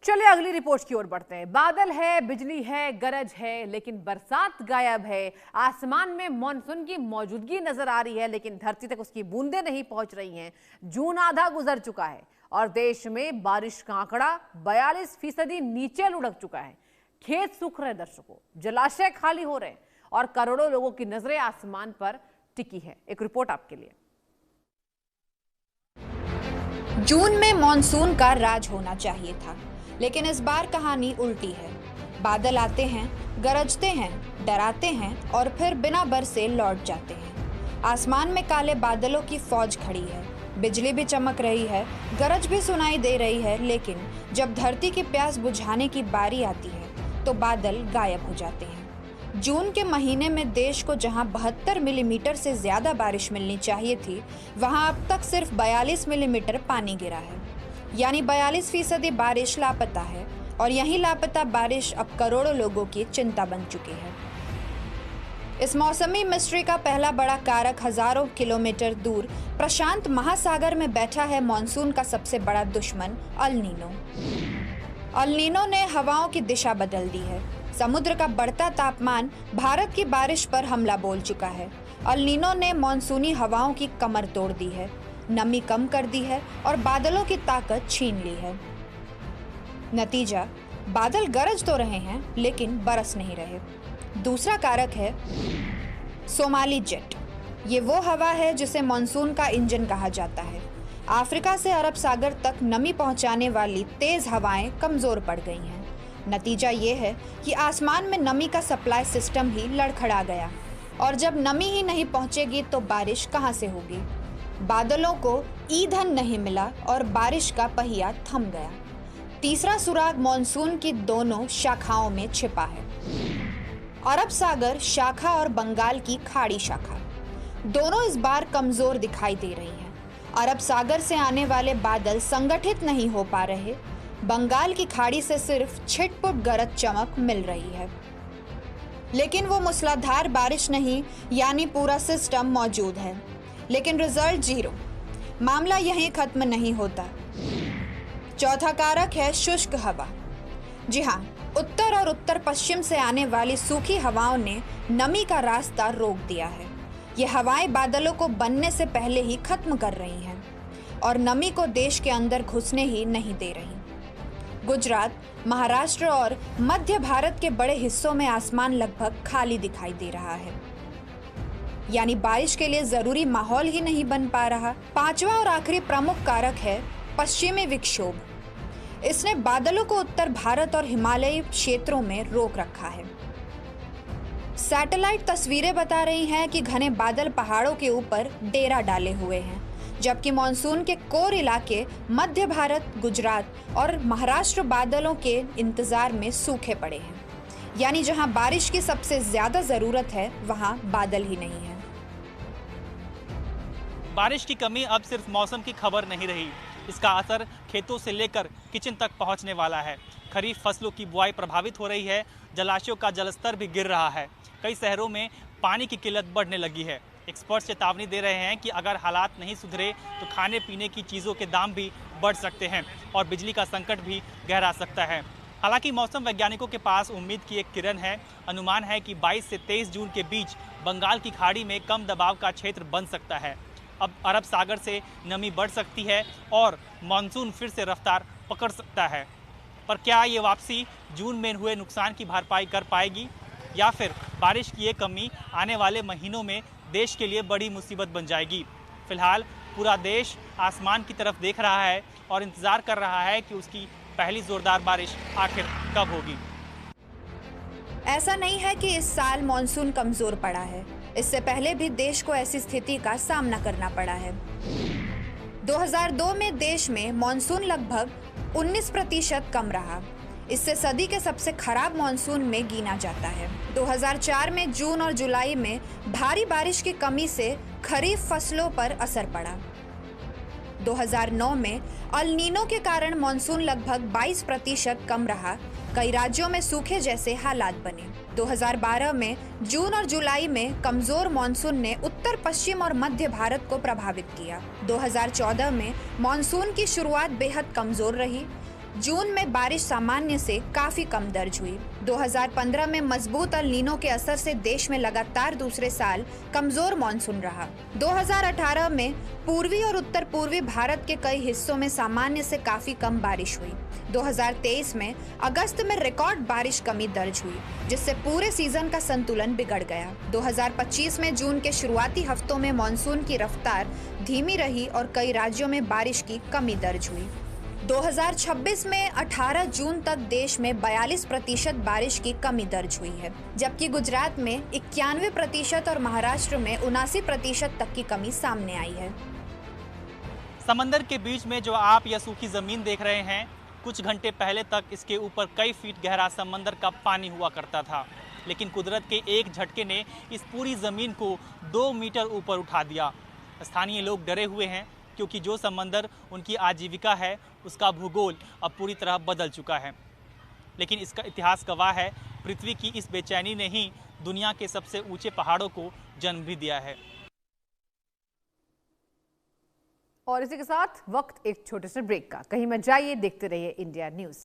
चलिए अगली रिपोर्ट की ओर बढ़ते हैं। बादल है, बिजली है, गरज है, लेकिन बरसात गायब है। आसमान में मॉनसून की मौजूदगी नजर आ रही है, लेकिन धरती तक उसकी बूंदें नहीं पहुंच रही हैं। जून आधा गुजर चुका है और देश में बारिश का आंकड़ा 42% नीचे लुढ़क चुका है। खेत सूख रहे दर्शकों, जलाशय खाली हो रहे और करोड़ों लोगों की नजरें आसमान पर टिकी है। एक रिपोर्ट आपके लिए। जून में मॉनसून का राज होना चाहिए था, लेकिन इस बार कहानी उल्टी है। बादल आते हैं, गरजते हैं, डराते हैं और फिर बिना बरसे लौट जाते हैं। आसमान में काले बादलों की फौज खड़ी है, बिजली भी चमक रही है, गरज भी सुनाई दे रही है, लेकिन जब धरती की प्यास बुझाने की बारी आती है तो बादल गायब हो जाते हैं। जून के महीने में देश को जहां 72 मिलीमीटर से ज्यादा बारिश मिलनी चाहिए थी, वहां अब तक सिर्फ 42 मिलीमीटर पानी गिरा है। यानी 42% बारिश लापता है और यही लापता बारिश अब करोड़ों लोगों की चिंता बन चुकी है। इस मौसमी मिस्ट्री का पहला बड़ा कारक हजारों किलोमीटर दूर प्रशांत महासागर में बैठा है मॉनसून का सबसे बड़ा दुश्मन अल नीनो। अल नीनो ने हवाओं की दिशा बदल दी है। समुद्र का बढ़ता तापमान भारत की बारिश पर हमला बोल चुका है। अल नीनो ने मॉनसूनी हवाओं की कमर तोड़ दी है, नमी कम कर दी है और बादलों की ताकत छीन ली है। नतीजा, बादल गरज तो रहे हैं लेकिन बरस नहीं रहे। दूसरा कारक है सोमाली जेट। ये वो हवा है जिसे मॉनसून का इंजन कहा जाता है। अफ्रीका से अरब सागर तक नमी पहुंचाने वाली तेज हवाएं कमजोर पड़ गई हैं। नतीजा ये है कि आसमान में नमी का सप्लाई सिस्टम ही लड़खड़ा गया, और जब नमी ही नहीं पहुंचेगी तो बारिश कहां से होगी। बादलों को ईंधन नहीं मिला और बारिश का पहिया थम गया। तीसरा सुराग मॉनसून की दोनों शाखाओं में छिपा है। अरब सागर शाखा और बंगाल की खाड़ी शाखा दोनों इस बार कमजोर दिखाई दे रही हैं। अरब सागर से आने वाले बादल संगठित नहीं हो पा रहे। बंगाल की खाड़ी से सिर्फ छिटपुट गरज चमक मिल रही है, लेकिन वो मूसलाधार बारिश नहीं, यानी पूरा सिस्टम मौजूद है, लेकिन रिजल्ट जीरो। मामला यहीं खत्म नहीं होता। चौथा कारक है शुष्क हवा। जी हाँ, उत्तर और उत्तर पश्चिम से आने वाली सूखी हवाओं ने नमी का रास्ता रोक दिया है। ये हवाएं बादलों को बनने से पहले ही खत्म कर रही हैं और नमी को देश के अंदर घुसने ही नहीं दे रही। गुजरात, महाराष्ट्र और मध्य भारत के बड़े हिस्सों में आसमान लगभग खाली दिखाई दे रहा है, यानी बारिश के लिए जरूरी माहौल ही नहीं बन पा रहा। पांचवा और आखिरी प्रमुख कारक है पश्चिमी विक्षोभ। इसने बादलों को उत्तर भारत और हिमालयी क्षेत्रों में रोक रखा है। सैटेलाइट तस्वीरें बता रही हैं कि घने बादल पहाड़ों के ऊपर डेरा डाले हुए हैं, जबकि मॉनसून के कोर इलाके मध्य भारत, गुजरात और महाराष्ट्र बादलों के इंतजार में सूखे पड़े हैं। यानी जहां बारिश की सबसे ज्यादा जरूरत है, वहां बादल ही नहीं है। बारिश की कमी अब सिर्फ मौसम की खबर नहीं रही, इसका असर खेतों से लेकर किचन तक पहुंचने वाला है। खरीफ फसलों की बुआई प्रभावित हो रही है, जलाशयों का जलस्तर भी गिर रहा है। कई शहरों में पानी की किल्लत बढ़ने लगी है। एक्सपर्ट चेतावनी दे रहे हैं कि अगर हालात नहीं सुधरे तो खाने पीने की चीज़ों के दाम भी बढ़ सकते हैं और बिजली का संकट भी गहरा सकता है। हालांकि मौसम वैज्ञानिकों के पास उम्मीद की एक किरण है। अनुमान है कि 22 से 23 जून के बीच बंगाल की खाड़ी में कम दबाव का क्षेत्र बन सकता है। अब अरब सागर से नमी बढ़ सकती है और मानसून फिर से रफ्तार पकड़ सकता है। पर क्या ये वापसी जून में हुए नुकसान की भरपाई कर पाएगी, या फिर बारिश की ये कमी आने वाले महीनों में देश के लिए बड़ी मुसीबत बन जाएगी। फिलहाल पूरा देश आसमान की तरफ देख रहा है और इंतज़ार कर रहा है कि उसकी पहली जोरदार बारिश आखिर कब होगी। ऐसा नहीं है कि इस साल मॉनसून कमजोर पड़ा है। इससे पहले भी देश को ऐसी स्थिति का सामना करना पड़ा है। 2002 में देश में मॉनसून लगभग 19% कम रहा। इससे सदी के सबसे खराब मॉनसून में गिना जाता है। 2004 में जून और जुलाई में भारी बारिश की कमी से खरीफ फसलों पर असर पड़ा। 2009 में अल नीनो के कारण मॉनसून लगभग 22% कम रहा। कई राज्यों में सूखे जैसे हालात बने। 2012 में जून और जुलाई में कमजोर मॉनसून ने उत्तर पश्चिम और मध्य भारत को प्रभावित किया। 2014 में मॉनसून की शुरुआत बेहद कमजोर रही। जून में बारिश सामान्य से काफी कम दर्ज हुई। 2015 में मजबूत अल नीनो के असर से देश में लगातार दूसरे साल कमजोर मानसून रहा। 2018 में पूर्वी और उत्तर पूर्वी भारत के कई हिस्सों में सामान्य से काफी कम बारिश हुई। 2023 में अगस्त में रिकॉर्ड बारिश कमी दर्ज हुई, जिससे पूरे सीजन का संतुलन बिगड़ गया। 2025 में जून के शुरुआती हफ्तों में मानसून की रफ्तार धीमी रही और कई राज्यों में बारिश की कमी दर्ज हुई। 2026 में 18 जून तक देश में 42% बारिश की कमी दर्ज हुई है, जबकि गुजरात में 91% और महाराष्ट्र में 79% तक की कमी सामने आई है। समंदर के बीच में जो आप यह सूखी जमीन देख रहे हैं, कुछ घंटे पहले तक इसके ऊपर कई फीट गहरा समंदर का पानी हुआ करता था, लेकिन कुदरत के एक झटके ने इस पूरी जमीन को 2 मीटर ऊपर उठा दिया। स्थानीय लोग डरे हुए हैं क्योंकि जो समंदर उनकी आजीविका है उसका भूगोल अब पूरी तरह बदल चुका है। लेकिन इसका इतिहास गवाह है, पृथ्वी की इस बेचैनी ने ही दुनिया के सबसे ऊंचे पहाड़ों को जन्म भी दिया है। और इसी के साथ वक्त एक छोटे से ब्रेक का। कहीं मत जाइए, देखते रहिए इंडिया न्यूज।